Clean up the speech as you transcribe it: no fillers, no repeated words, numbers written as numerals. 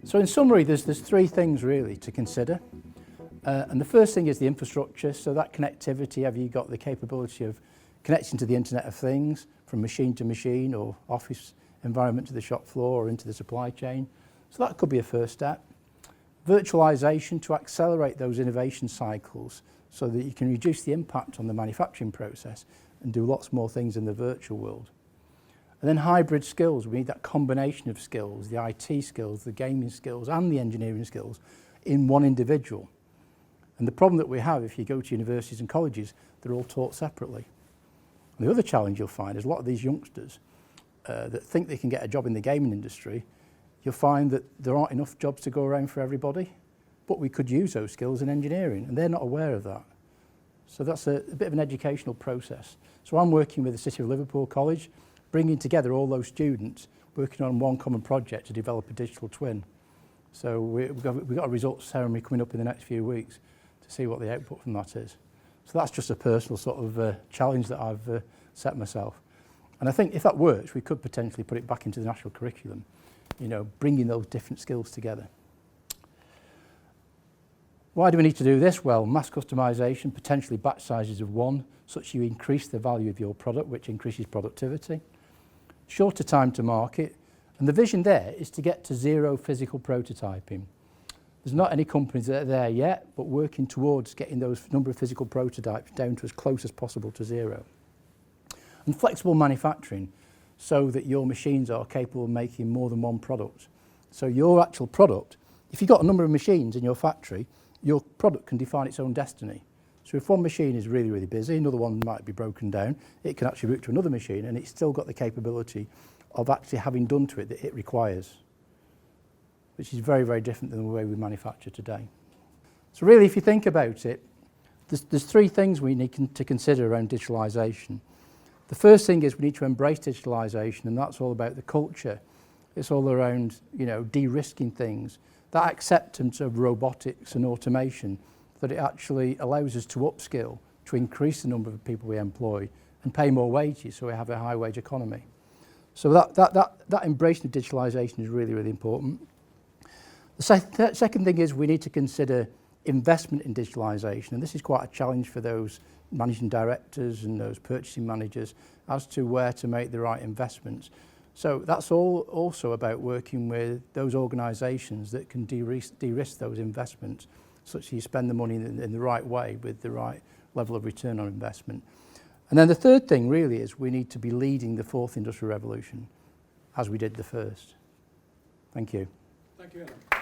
So in summary, there's three things really to consider. And the first thing is the infrastructure. So that connectivity, have you got the capability of connecting to the Internet of Things from machine to machine or office environment to the shop floor or into the supply chain? So that could be a first step. Virtualisation to accelerate those innovation cycles so that you can reduce the impact on the manufacturing process and do lots more things in the virtual world. And then hybrid skills, we need that combination of skills, the IT skills, the gaming skills and the engineering skills in one individual. And the problem that we have, if you go to universities and colleges, they're all taught separately. And the other challenge you'll find is a lot of these youngsters that think they can get a job in the gaming industry, you'll find that there aren't enough jobs to go around for everybody, but we could use those skills in engineering, and they're not aware of that. So that's a bit of an educational process. So I'm working with the City of Liverpool College, bringing together all those students working on one common project to develop a digital twin. So we've got a results ceremony coming up in the next few weeks to see what the output from that is. So that's just a personal sort of challenge that I've set myself. And I think if that works, we could potentially put it back into the national curriculum, you know, bringing those different skills together. Why do we need to do this? Well, mass customisation, potentially batch sizes of one, such you increase the value of your product, which increases productivity. Shorter time to market, and the vision there is to get to zero physical prototyping. There's not any companies that are there yet, but working towards getting those number of physical prototypes down to as close as possible to zero. And flexible manufacturing, so that your machines are capable of making more than one product. So your actual product, if you've got a number of machines in your factory, your product can define its own destiny. So if one machine is really, really busy, another one might be broken down, it can actually route to another machine and it's still got the capability of actually having done to it that it requires, which is very, very different than the way we manufacture today. So really, if you think about it, there's three things we need to consider around digitalisation. The first thing is we need to embrace digitalisation, and that's all about the culture. It's all around, you know, de-risking things, that acceptance of robotics and automation, that it actually allows us to upskill, to increase the number of people we employ and pay more wages so we have a high wage economy. So that embracing of digitalisation is really, really important. The second thing is we need to consider investment in digitalisation, and this is quite a challenge for those managing directors and those purchasing managers as to where to make the right investments. So that's also about working with those organisations that can de-risk those investments, such that you spend the money in the right way with the right level of return on investment. And then the third thing really is we need to be leading the fourth industrial revolution as we did the first. Thank you. Thank you, Alan.